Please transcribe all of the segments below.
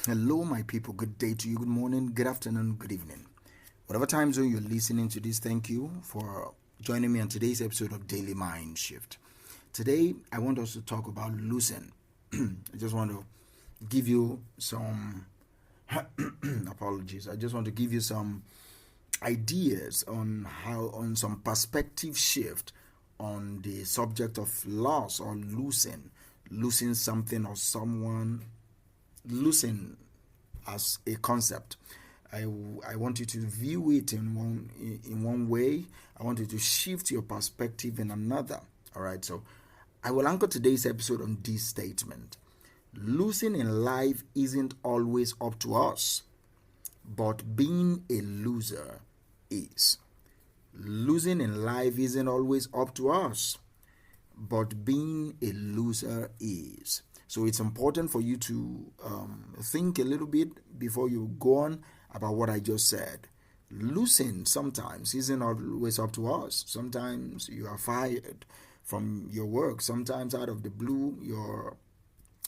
Hello, my people. Good day to you. Good morning, good afternoon, good evening. Whatever time zone you're listening to this, thank you for joining me on today's episode of Daily Mind Shift. Today, I want us to talk about losing. I just want to give you some apologies. I just want to give you some ideas on some perspective shift on the subject of loss or losing something or someone, losing as a concept. I want you to view it in one way. I want you to shift your perspective in another. All right, so I will anchor today's episode on this statement. Losing in life isn't always up to us, but being a loser is. Losing in life isn't always up to us, but being a loser is. So it's important for you to think a little bit before you go on about what I just said. Losing sometimes isn't always up to us. Sometimes you are fired from your work. Sometimes out of the blue,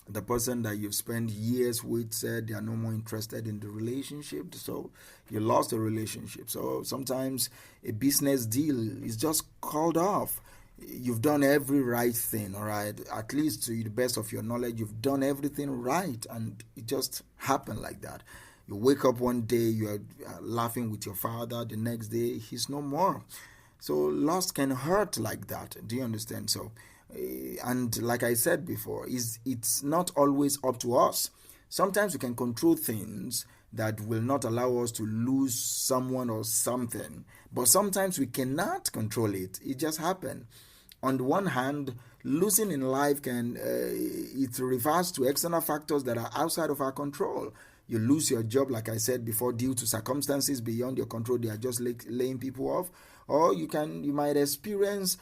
the person that you've spent years with said they are no more interested in the relationship, so you lost the relationship. So sometimes a business deal is just called off. You've done every right thing, all right, at least to the best of your knowledge, you've done everything right, and it just happened like that. You wake up one day, you are laughing with your father, the next day he's no more. So loss can hurt like that. Do you understand? So and like I said before, it's not always up to us. Sometimes we can control things that will not allow us to lose someone or something, but sometimes we cannot control it. It just happened. On the one hand, losing in life it refers to external factors that are outside of our control. You lose your job, like I said before, due to circumstances beyond your control. They are just laying people off. Or you might experience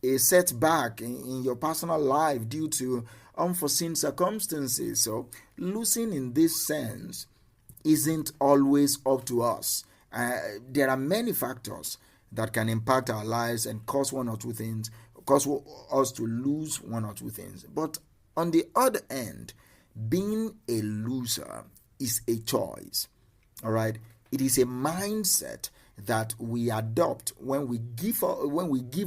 a setback in your personal life due to unforeseen circumstances. So losing in this sense isn't always up to us. There are many factors that can impact our lives and cause us to lose one or two things. But on the other end, being a loser is a choice. All right, it is a mindset that we adopt when we give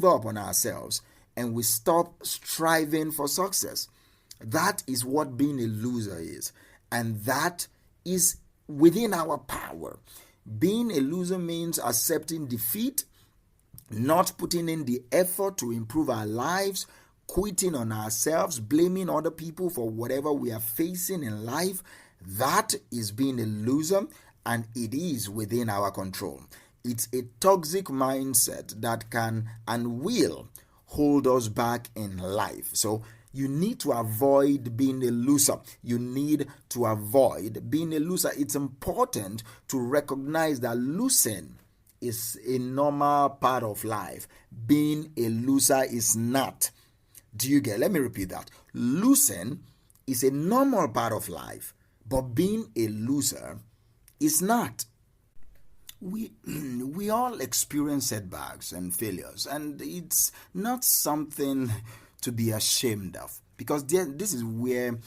up on ourselves and we stop striving for success. That is what being a loser is, and that is within our power. Being a loser means accepting defeat, not putting in the effort to improve our lives, quitting on ourselves, blaming other people for whatever we are facing in life. That is being a loser, and it is within our control. It's a toxic mindset that can and will hold us back in life. So you need to avoid being a loser. You need to avoid being a loser. It's important to recognize that losing is a normal part of life. Being a loser is not. Do you get? Let me repeat that. Losing is a normal part of life, but being a loser is not. We all experience setbacks and failures, and it's not something to be ashamed of, because this is where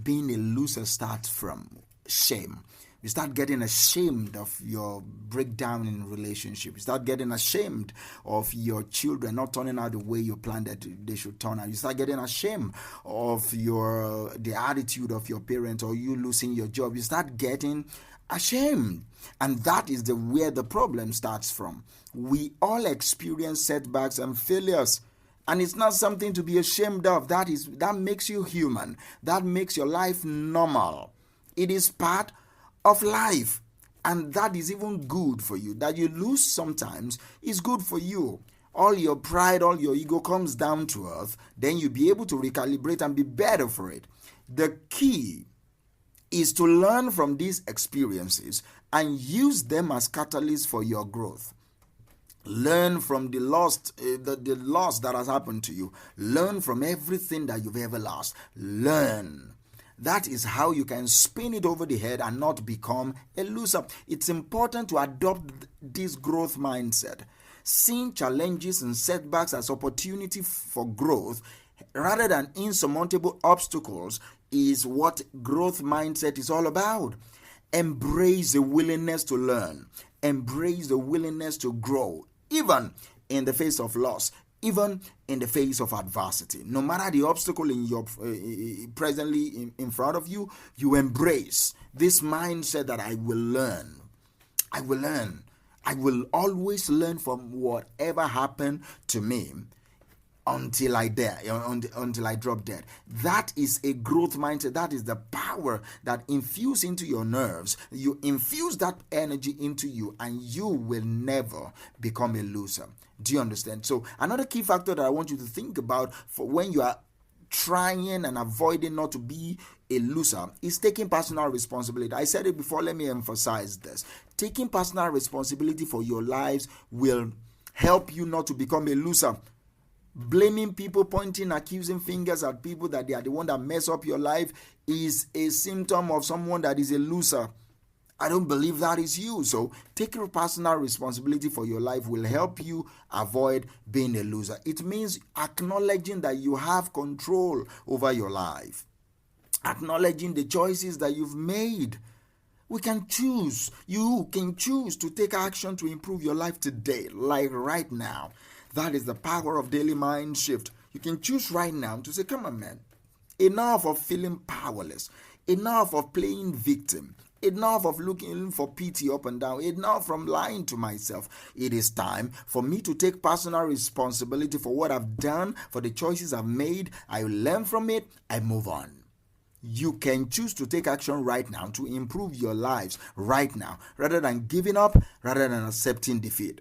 being a loser starts from. Shame. You start getting ashamed of your breakdown in relationship. You start getting ashamed of your children not turning out the way you planned that they should turn out. You start getting ashamed of the attitude of your parents, or you losing your job. You start getting ashamed, and that is where the problem starts from. We all experience setbacks and failures, and it's not something to be ashamed of. That makes you human. That makes your life normal. It is part of life, and that is even good for you. That you lose sometimes is good for you. All your pride, all your ego comes down to earth, then you'll be able to recalibrate and be better for it. The key is to learn from these experiences and use them as catalysts for your growth. Learn from the loss that has happened to you. Learn from everything that you've ever lost. Learn. That is how you can spin it over the head and not become a loser. It's important to adopt this growth mindset. Seeing challenges and setbacks as opportunity for growth rather than insurmountable obstacles is what growth mindset is all about. Embrace the willingness to learn. Embrace the willingness to grow, even in the face of loss, even in the face of adversity. No matter the obstacle in your presently in front of you, you embrace this mindset that I will learn. I will learn. I will always learn from whatever happened to me until I die, until I drop dead. That is a growth mindset. That is the power that infuse into your nerves. You infuse that energy into you, and you will never become a loser. Do you understand? So another key factor that I want you to think about for when you are trying and avoiding not to be a loser is taking personal responsibility. I said it before, let me emphasize this. Taking personal responsibility for your lives will help you not to become a loser. Blaming people, pointing accusing fingers at people that they are the one that mess up your life is a symptom of someone that is a loser. I don't believe that is you. So taking personal responsibility for your life will help you avoid being a loser. It means acknowledging that you have control over your life. Acknowledging the choices that you've made. We can choose. You can choose to take action to improve your life today, like right now. That is the power of daily mind shift. You can choose right now to say, come on, man. Enough of feeling powerless. Enough of playing victim. Enough of looking for pity up and down. Enough from lying to myself. It is time for me to take personal responsibility for what I've done, for the choices I've made. I learn from it. I move on. You can choose to take action right now to improve your lives right now, rather than giving up, rather than accepting defeat.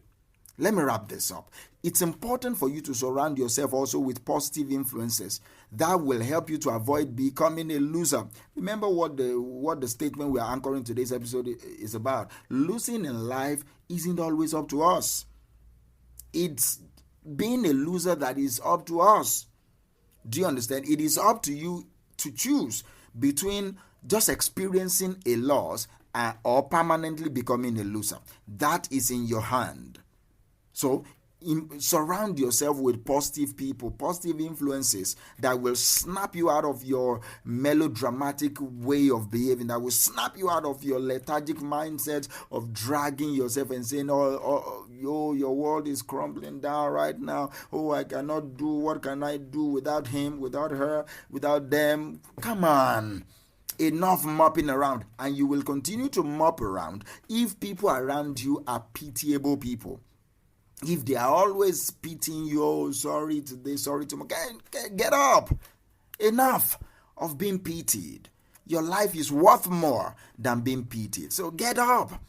Let me wrap this up. It's important for you to surround yourself also with positive influences that will help you to avoid becoming a loser. Remember what the statement we are anchoring today's episode is about. Losing in life isn't always up to us. It's being a loser that is up to us. Do you understand? It is up to you to choose between just experiencing a loss or permanently becoming a loser. That is in your hand. So surround yourself with positive people, positive influences that will snap you out of your melodramatic way of behaving, that will snap you out of your lethargic mindset of dragging yourself and saying, your world is crumbling down right now. Oh, I cannot do, what can I do without him, without her, without them? Come on. Enough mopping around. And you will continue to mop around if people around you are pitiable people. If they are always pitying you, oh, sorry today, sorry tomorrow, get up. Enough of being pitied. Your life is worth more than being pitied. So get up.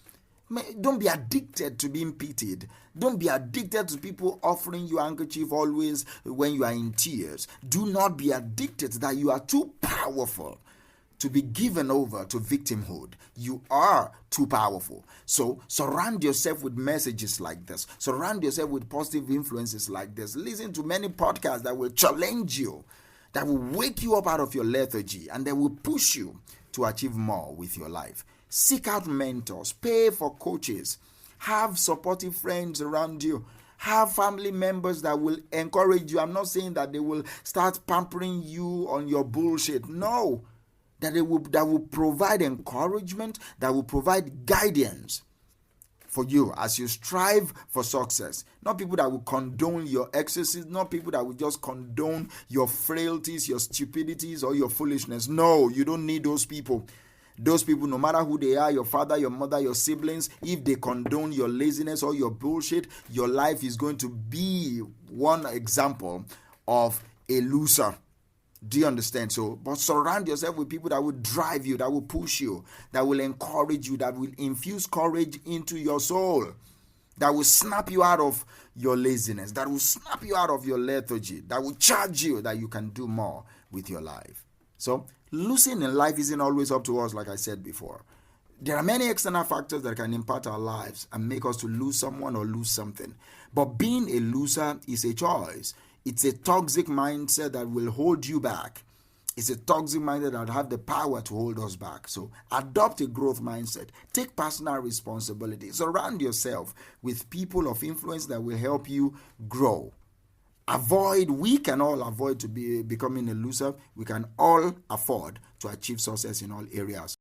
Don't be addicted to being pitied. Don't be addicted to people offering you handkerchief always when you are in tears. Do not be addicted that you are too powerful to be given over to victimhood. You are too powerful. So surround yourself with messages like this. Surround yourself with positive influences like this. Listen to many podcasts that will challenge you, that will wake you up out of your lethargy, and that will push you to achieve more with your life. Seek out mentors. Pay for coaches. Have supportive friends around you. Have family members that will encourage you. I'm not saying that they will start pampering you on your bullshit. No. That will provide encouragement, that will provide guidance for you as you strive for success. Not people that will condone your excesses, not people that will just condone your frailties, your stupidities, or your foolishness. No, you don't need those people. Those people, no matter who they are, your father, your mother, your siblings, if they condone your laziness or your bullshit, your life is going to be one example of a loser. Do you understand? So, but surround yourself with people that will drive you, that will push you, that will encourage you, that will infuse courage into your soul, that will snap you out of your laziness, that will snap you out of your lethargy, that will charge you that you can do more with your life. So, losing in life isn't always up to us, like I said before. There are many external factors that can impact our lives and make us to lose someone or lose something. But being a loser is a choice. It's a toxic mindset that will hold you back. It's a toxic mindset that will have the power to hold us back. So adopt a growth mindset. Take personal responsibility. Surround yourself with people of influence that will help you grow. We can all avoid to be becoming a loser. We can all afford to achieve success in all areas.